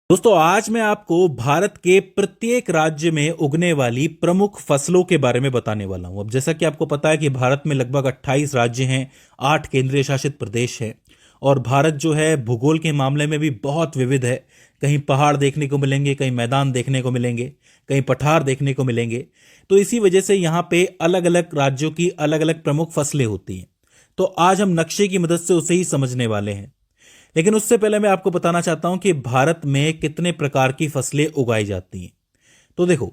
दोस्तों आज मैं आपको भारत के प्रत्येक राज्य में उगने वाली प्रमुख फसलों के बारे में बताने वाला हूं। अब जैसा कि आपको पता है कि भारत में लगभग 28 राज्य हैं, 8 केंद्रीय शासित प्रदेश हैं और भारत जो है भूगोल के मामले में भी बहुत विविध है। कहीं पहाड़ देखने को मिलेंगे, कहीं मैदान देखने को मिलेंगे, कहीं पठार देखने को मिलेंगे। तो इसी वजह से यहाँ पे अलग अलग राज्यों की अलग अलग प्रमुख फसलें होती हैं। तो आज हम नक्शे की मदद से उसे ही समझने वाले हैं। लेकिन उससे पहले मैं आपको बताना चाहता हूं कि भारत में कितने प्रकार की फसलें उगाई जाती हैं। तो देखो,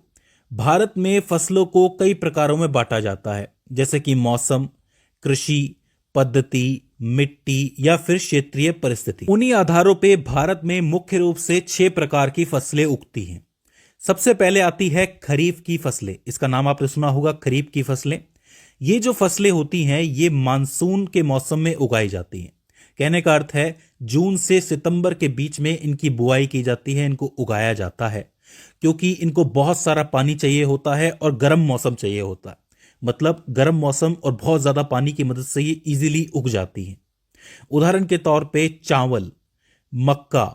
भारत में फसलों को कई प्रकारों में बांटा जाता है, जैसे कि मौसम, कृषि पद्धति, मिट्टी या फिर क्षेत्रीय परिस्थिति। उन्हीं आधारों पे भारत में मुख्य रूप से 6 प्रकार की फसलें उगती हैं। सबसे पहले आती है खरीफ की फसलें। इसका नाम आपने सुना होगा, खरीफ की फसलें। ये जो फसलें होती हैं ये मानसून के मौसम में उगाई जाती हैं। कहने का अर्थ है जून से सितंबर के बीच में इनकी बुआई की जाती है, इनको उगाया जाता है, क्योंकि इनको बहुत सारा पानी चाहिए होता है और गर्म मौसम चाहिए होता है। मतलब गर्म मौसम और बहुत ज्यादा पानी की मदद से ये इजीली उग जाती हैं। उदाहरण के तौर पे चावल, मक्का,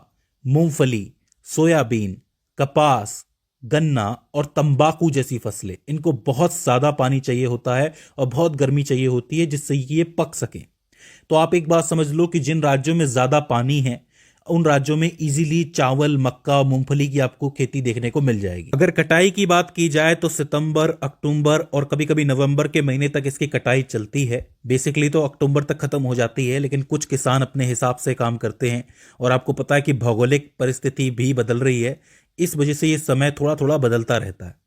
मूंगफली, सोयाबीन, कपास, गन्ना और तंबाकू जैसी फसलें, इनको बहुत ज्यादा पानी चाहिए होता है और बहुत गर्मी चाहिए होती है जिससे ये पक सके। तो आप एक बात समझ लो कि जिन राज्यों में ज्यादा पानी है उन राज्यों में इजीली चावल, मक्का और मूंगफली की आपको खेती देखने को मिल जाएगी। अगर कटाई की बात की जाए तो सितंबर, अक्टूबर और कभी कभी नवंबर के महीने तक इसकी कटाई चलती है। बेसिकली तो अक्टूबर तक खत्म हो जाती है, लेकिन कुछ किसान अपने हिसाब से काम करते हैं और आपको पता है कि भौगोलिक परिस्थिति भी बदल रही है, इस वजह से ये समय थोड़ा थोड़ा बदलता रहता है।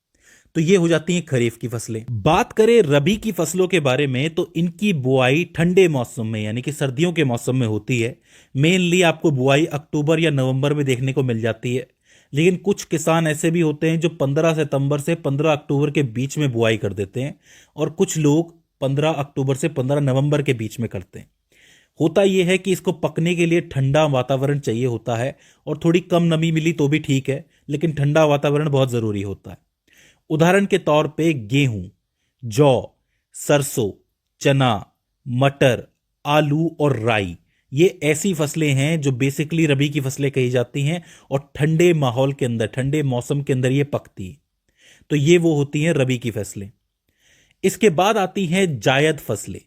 तो ये हो जाती हैं खरीफ की फसलें। बात करें रबी की फसलों के बारे में तो इनकी बुआई ठंडे मौसम में यानी कि सर्दियों के मौसम में होती है। मेनली आपको बुआई अक्टूबर या नवंबर में देखने को मिल जाती है, लेकिन कुछ किसान ऐसे भी होते हैं जो 15 सितंबर से 15 अक्टूबर के बीच में बुआई कर देते हैं और कुछ लोग 15 अक्टूबर से 15 नवंबर के बीच में करते हैं। होता यह है कि इसको पकने के लिए ठंडा वातावरण चाहिए होता है और थोड़ी कम नमी मिली तो भी ठीक है, लेकिन ठंडा वातावरण बहुत जरूरी होता है। उदाहरण के तौर पे गेहूं, जौ, सरसों, चना, मटर, आलू और राई, ये ऐसी फसलें हैं जो बेसिकली रबी की फसलें कही जाती हैं और ठंडे माहौल के अंदर, ठंडे मौसम के अंदर ये पकती है। तो ये वो होती हैं रबी की फसलें। इसके बाद आती हैं जायद फसलें।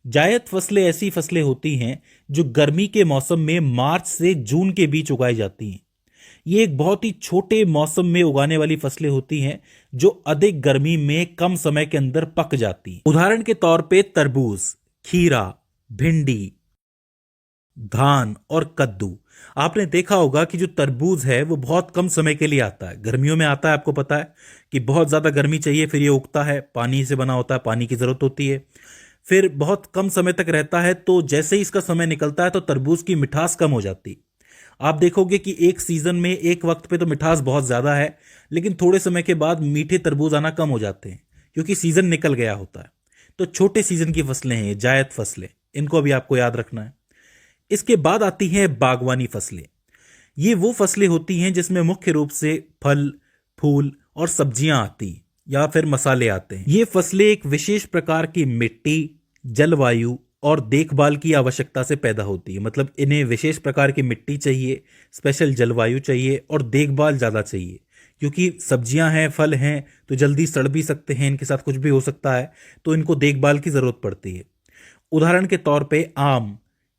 जायद फसलें ऐसी फसलें होती हैं जो गर्मी के मौसम में मार्च से जून के बीच उगाई जाती हैं। ये एक बहुत ही छोटे मौसम में उगाने वाली फसलें होती हैं जो अधिक गर्मी में कम समय के अंदर पक जाती हैं। उदाहरण के तौर पे तरबूज, खीरा, भिंडी, धान और कद्दू। आपने देखा होगा कि जो तरबूज है वो बहुत कम समय के लिए आता है, गर्मियों में आता है। आपको पता है कि बहुत ज्यादा गर्मी चाहिए फिर ये उगता है, पानी से बना होता है, पानी की जरूरत होती है, फिर बहुत कम समय तक रहता है। तो जैसे ही इसका समय निकलता है तो तरबूज की मिठास कम हो जाती है। आप देखोगे कि एक सीजन में एक वक्त पे तो मिठास बहुत ज्यादा है, लेकिन थोड़े समय के बाद मीठे तरबूज आना कम हो जाते हैं क्योंकि सीजन निकल गया होता है। तो छोटे सीजन की फसलें हैं ये जायद फसलें, इनको भी आपको याद रखना है। इसके बाद आती हैं बागवानी फसलें। ये वो फसलें होती हैं जिसमें मुख्य रूप से फल, फूल और सब्जियां आती हैं या फिर मसाले आते हैं। ये फसलें एक विशेष प्रकार की मिट्टी, जलवायु और देखभाल की आवश्यकता से पैदा होती है। मतलब इन्हें विशेष प्रकार की मिट्टी चाहिए, स्पेशल जलवायु चाहिए और देखभाल ज़्यादा चाहिए, क्योंकि सब्जियां हैं, फल हैं, तो जल्दी सड़ भी सकते हैं, इनके साथ कुछ भी हो सकता है, तो इनको देखभाल की ज़रूरत पड़ती है। उदाहरण के तौर पे आम,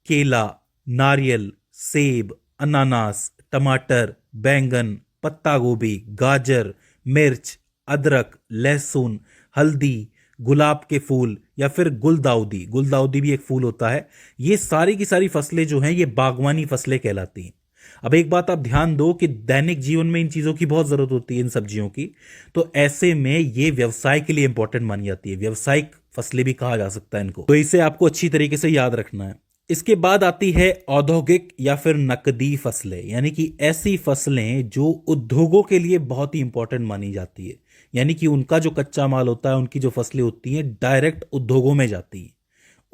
केला, नारियल, सेब, अनानास, टमाटर, बैंगन, पत्ता गोभी, गाजर, मिर्च, अदरक, लहसुन, हल्दी, गुलाब के फूल या फिर गुलदाउदी, गुलदाउदी भी एक फूल होता है। ये सारी की सारी फसलें जो हैं ये बागवानी फसलें कहलाती हैं। अब एक बात आप ध्यान दो कि दैनिक जीवन में इन चीजों की बहुत जरूरत होती है, इन सब्जियों की। तो ऐसे में ये व्यवसाय के लिए इंपॉर्टेंट मानी जाती है, व्यावसायिक फसलें भी कहा जा सकता है इनको। तो इसे आपको अच्छी तरीके से याद रखना है। इसके बाद आती है औद्योगिक या फिर नकदी फसलें, यानी कि ऐसी फसलें जो उद्योगों के लिए बहुत ही इंपॉर्टेंट मानी जाती है, यानी कि उनका जो कच्चा माल होता है, उनकी जो फसलें होती हैं डायरेक्ट उद्योगों में जाती हैं।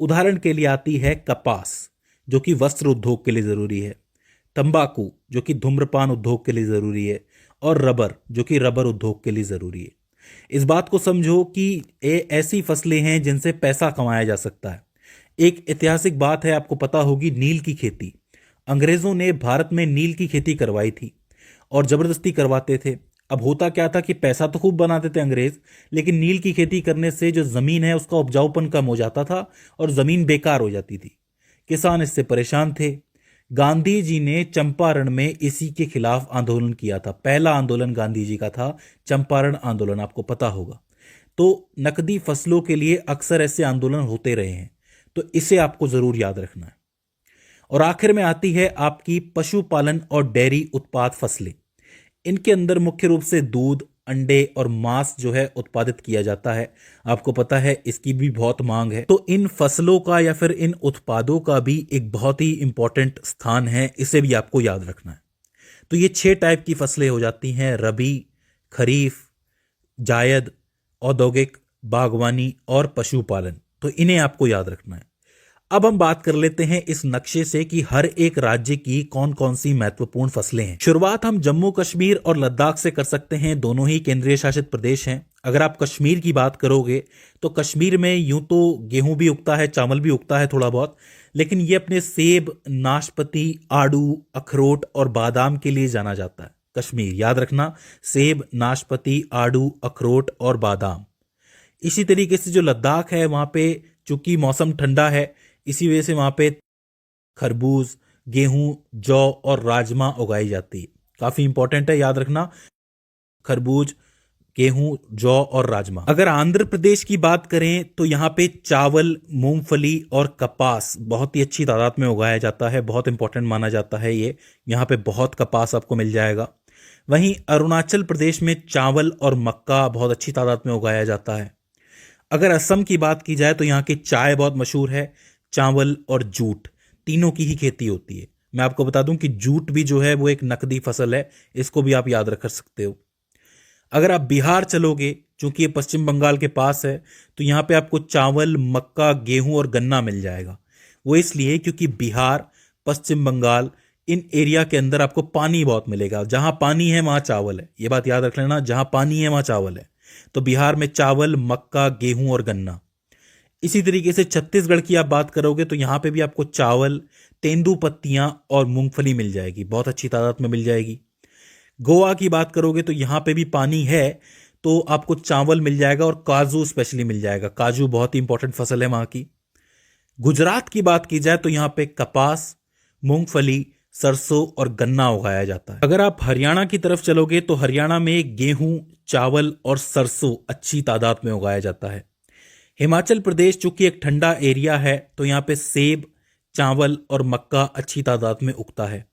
उदाहरण के लिए आती है कपास, जो कि वस्त्र उद्योग के लिए जरूरी है, तंबाकू जो कि धूम्रपान उद्योग के लिए जरूरी है, और रबर जो कि रबर उद्योग के लिए जरूरी है। इस बात को समझो कि ये ऐसी फसलें हैं जिनसे पैसा कमाया जा सकता है। एक ऐतिहासिक बात है, आपको पता होगी, नील की खेती। अंग्रेजों ने भारत में नील की खेती करवाई थी और जबरदस्ती करवाते थे। अब होता क्या था कि पैसा तो खूब बनाते थे अंग्रेज, लेकिन नील की खेती करने से जो जमीन है उसका उपजाऊपन कम हो जाता था और जमीन बेकार हो जाती थी। किसान इससे परेशान थे। गांधी जी ने चंपारण में इसी के खिलाफ आंदोलन किया था। पहला आंदोलन गांधी जी का था चंपारण आंदोलन, आपको पता होगा। तो नकदी फसलों के लिए अक्सर ऐसे आंदोलन होते रहे हैं, तो इसे आपको जरूर याद रखना है। और आखिर में आती है आपकी पशुपालन और डेयरी उत्पाद फसलें। इनके अंदर मुख्य रूप से दूध, अंडे और मांस जो है उत्पादित किया जाता है। आपको पता है इसकी भी बहुत मांग है। तो इन फसलों का या फिर इन उत्पादों का भी एक बहुत ही इंपॉर्टेंट स्थान है, इसे भी आपको याद रखना है। तो ये 6 टाइप की फसलें हो जाती हैं: रबी, खरीफ, जायद, औद्योगिक, बागवानी और पशुपालन। तो इन्हें आपको याद रखना है। अब हम बात कर लेते हैं इस नक्शे से कि हर एक राज्य की कौन कौन सी महत्वपूर्ण फसलें हैं। शुरुआत हम जम्मू कश्मीर और लद्दाख से कर सकते हैं, दोनों ही केंद्रीय शासित प्रदेश हैं। अगर आप कश्मीर की बात करोगे तो कश्मीर में यूं तो गेहूं भी उगता है, चावल भी उगता है थोड़ा बहुत, लेकिन ये अपने सेब, नाशपाती, आड़ू, अखरोट और बादाम के लिए जाना जाता है। कश्मीर याद रखना, सेब, नाशपाती, आड़ू, अखरोट और बादाम। इसी तरीके से जो लद्दाख है वहां पे चूंकि मौसम ठंडा है, इसी वजह से वहां पे खरबूज, गेहूं, जौ और राजमा उगाई जाती है। काफी इंपॉर्टेंट है, याद रखना, खरबूज, गेहूं, जौ और राजमा। अगर आंध्र प्रदेश की बात करें तो यहाँ पे चावल, मूंगफली और कपास बहुत ही अच्छी तादाद में उगाया जाता है। बहुत इंपॉर्टेंट माना जाता है ये, यहाँ पे बहुत कपास आपको मिल जाएगा। वहीं अरुणाचल प्रदेश में चावल और मक्का बहुत अच्छी तादाद में उगाया जाता है। अगर असम की बात की जाए तो यहाँ की चाय बहुत मशहूर है। चावल और जूट तीनों की ही खेती होती है। मैं आपको बता दूं कि जूट भी जो है वो एक नकदी फसल है, इसको भी आप याद रख सकते हो। अगर आप बिहार चलोगे, चूंकि ये पश्चिम बंगाल के पास है, तो यहाँ पे आपको चावल, मक्का, गेहूं और गन्ना मिल जाएगा। वो इसलिए क्योंकि बिहार, पश्चिम बंगाल, इन एरिया के अंदर आपको पानी बहुत मिलेगा। जहां पानी है वहां चावल है, ये बात याद रख लेना, जहां पानी है वहां चावल है। तो बिहार में चावल, मक्का, गेहूं और गन्ना। इसी तरीके से छत्तीसगढ़ की आप बात करोगे तो यहां पे भी आपको चावल, तेंदू पत्तियां और मूंगफली मिल जाएगी, बहुत अच्छी तादाद में मिल जाएगी। गोवा की बात करोगे तो यहां पे भी पानी है, तो आपको चावल मिल जाएगा और काजू स्पेशली मिल जाएगा। काजू बहुत ही इंपॉर्टेंट फसल है वहां की। गुजरात की बात की जाए तो यहां पे कपास, मूंगफली, सरसों और गन्ना उगाया जाता है। अगर आप हरियाणा की तरफ चलोगे तो हरियाणा में गेहूं, चावल और सरसों अच्छी तादाद में उगाया जाता है। हिमाचल प्रदेश चूंकि एक ठंडा एरिया है, तो यहां पे सेब, चावल और मक्का अच्छी तादाद में उगता है।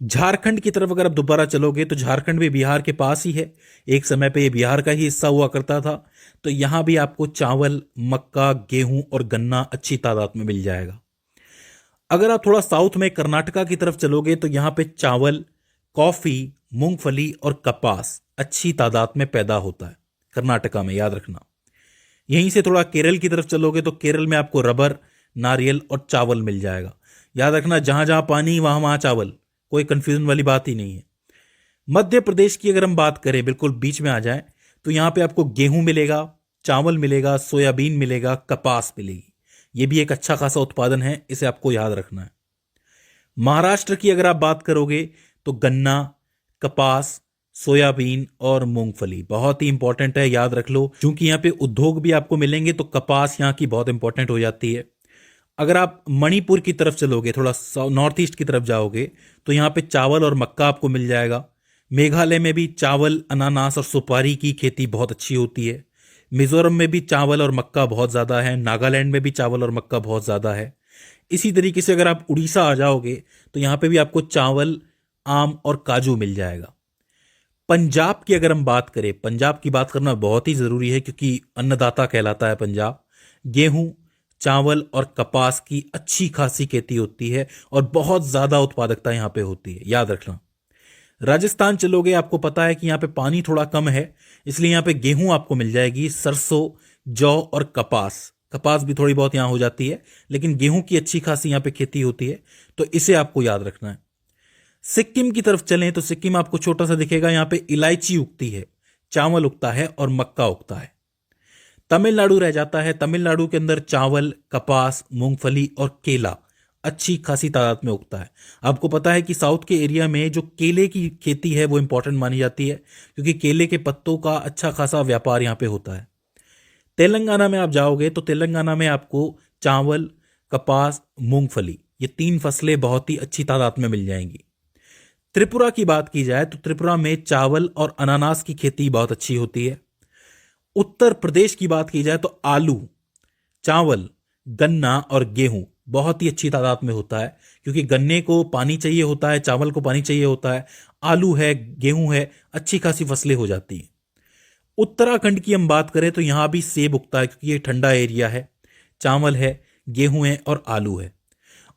झारखंड की तरफ अगर आप दोबारा चलोगे तो झारखंड भी बिहार के पास ही है, एक समय पे ये बिहार का ही हिस्सा हुआ करता था। तो यहां भी आपको चावल, मक्का, गेहूं और गन्ना अच्छी तादाद में मिल जाएगा। अगर आप थोड़ा साउथ में कर्नाटका की तरफ चलोगे तो यहां पे चावल, कॉफी, मूंगफली और कपास अच्छी तादाद में पैदा होता है कर्नाटका में, याद रखना। यहीं से थोड़ा केरल की तरफ चलोगे तो केरल में आपको रबर, नारियल और चावल मिल जाएगा। याद रखना, जहां जहां पानी वहां वहां चावल, कोई कंफ्यूजन वाली बात ही नहीं है। मध्य प्रदेश की अगर हम बात करें, बिल्कुल बीच में आ जाए, तो यहां पे आपको गेहूं मिलेगा, चावल मिलेगा, सोयाबीन मिलेगा, कपास मिलेगी। यह भी एक अच्छा खासा उत्पादन है, इसे आपको याद रखना है। महाराष्ट्र की अगर आप बात करोगे तो गन्ना, कपास, सोयाबीन और मूंगफली बहुत ही इंपॉर्टेंट है, याद रख लो। क्योंकि यहाँ पे उद्योग भी आपको मिलेंगे तो कपास यहाँ की बहुत इंपॉर्टेंट हो जाती है। अगर आप मणिपुर की तरफ चलोगे, थोड़ा नॉर्थ ईस्ट की तरफ जाओगे, तो यहाँ पे चावल और मक्का आपको मिल जाएगा। मेघालय में भी चावल, अनानास और सुपारी की खेती बहुत अच्छी होती है। मिजोरम में भी चावल और मक्का बहुत ज्यादा है। नागालैंड में भी चावल और मक्का बहुत ज्यादा है। इसी तरीके से अगर आप उड़ीसा आ जाओगे तो यहाँ पे भी आपको चावल, आम और काजू मिल जाएगा। पंजाब की अगर हम बात करें, पंजाब की बात करना बहुत ही जरूरी है क्योंकि अन्नदाता कहलाता है पंजाब। गेहूं, चावल और कपास की अच्छी खासी खेती होती है और बहुत ज्यादा उत्पादकता यहां पे होती है, याद रखना। राजस्थान चलोगे, आपको पता है कि यहां पे पानी थोड़ा कम है, इसलिए यहां पे गेहूं आपको मिल जाएगी, सरसों, जौ और कपास। कपास भी थोड़ी बहुत यहां हो जाती है, लेकिन गेहूं की अच्छी खासी यहां पे खेती होती है, तो इसे आपको याद रखना है। सिक्किम की तरफ चलें तो सिक्किम आपको छोटा सा दिखेगा, यहां पे इलायची उगती है, चावल उगता है और मक्का उगता है। तमिलनाडु रह जाता है। तमिलनाडु के अंदर चावल, कपास, मूंगफली और केला अच्छी खासी तादाद में उगता है। आपको पता है कि साउथ के एरिया में जो केले की खेती है वो इंपॉर्टेंट मानी जाती है, क्योंकि केले के पत्तों का अच्छा खासा व्यापार यहाँ पे होता है। तेलंगाना में आप जाओगे तो तेलंगाना में आपको चावल, कपास, मूंगफली, ये 3 फसलें बहुत ही अच्छी तादाद में मिल जाएंगी। त्रिपुरा की बात की जाए तो त्रिपुरा में चावल और अनानास की खेती बहुत अच्छी होती है। उत्तर प्रदेश की बात की जाए तो आलू, चावल, गन्ना और गेहूं बहुत ही अच्छी तादाद में होता है, क्योंकि गन्ने को पानी चाहिए होता है, चावल को पानी चाहिए होता है, आलू है, गेहूं है, अच्छी खासी फसलें हो जाती हैं। उत्तराखंड की हम बात करें तो यहां भी सेब उगता है, क्योंकि ये ठंडा एरिया है। चावल है, गेहूं है और आलू है।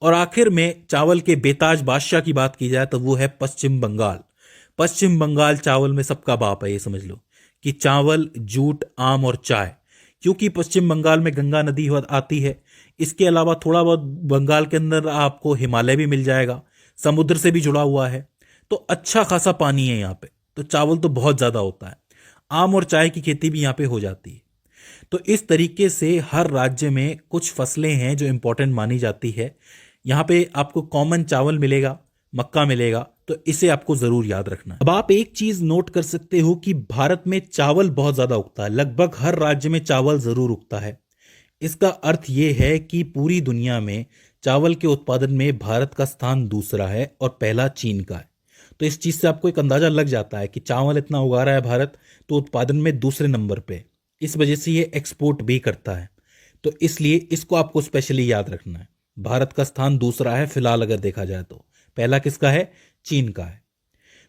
और आखिर में चावल के बेताज बादशाह की बात की जाए तो वो है पश्चिम बंगाल। पश्चिम बंगाल चावल में सबका बाप है, ये समझ लो कि चावल, जूट, आम और चाय, क्योंकि पश्चिम बंगाल में गंगा नदी आती है। इसके अलावा थोड़ा बहुत बंगाल के अंदर आपको हिमालय भी मिल जाएगा, समुद्र से भी जुड़ा हुआ है, तो अच्छा खासा पानी है यहाँ पे, तो चावल तो बहुत ज्यादा होता है। आम और चाय की खेती भी यहाँ पे हो जाती है। तो इस तरीके से हर राज्य में कुछ फसलें हैं जो इंपॉर्टेंट मानी जाती है। यहाँ पे आपको कॉमन चावल मिलेगा, मक्का मिलेगा, तो इसे आपको जरूर याद रखना है। अब आप एक चीज नोट कर सकते हो कि भारत में चावल बहुत ज्यादा उगता है, लगभग हर राज्य में चावल जरूर उगता है। इसका अर्थ यह है कि पूरी दुनिया में चावल के उत्पादन में भारत का स्थान दूसरा है और पहला चीन का है। तो इस चीज से आपको एक अंदाजा लग जाता है कि चावल इतना उगा रहा है भारत, तो उत्पादन में दूसरे नंबर पे, इस वजह से ये एक्सपोर्ट भी करता है। तो इसलिए इसको आपको स्पेशली याद रखना है। भारत का स्थान दूसरा है फिलहाल, अगर देखा जाए तो पहला किसका है? चीन का है।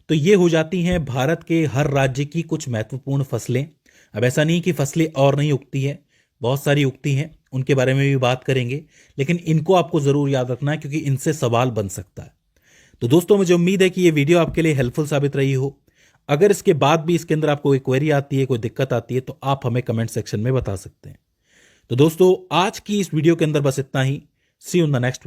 तो ये हो जाती हैं भारत के हर राज्य की कुछ महत्वपूर्ण फसलें। अब ऐसा नहीं कि फसलें और नहीं उगती हैं, बहुत सारी उगती हैं, उनके बारे में भी बात करेंगे, लेकिन इनको आपको जरूर याद रखना है क्योंकि इनसे सवाल बन सकता है। तो दोस्तों, मुझे उम्मीद है कि ये वीडियो आपके लिए हेल्पफुल साबित रही हो। अगर इसके बाद भी इसके अंदर आपको कोई क्वेरी आती है, कोई दिक्कत आती है, तो आप हमें कमेंट सेक्शन में बता सकते हैं। तो दोस्तों, आज की इस वीडियो के अंदर बस इतना ही। सी यू इन द नेक्स्ट।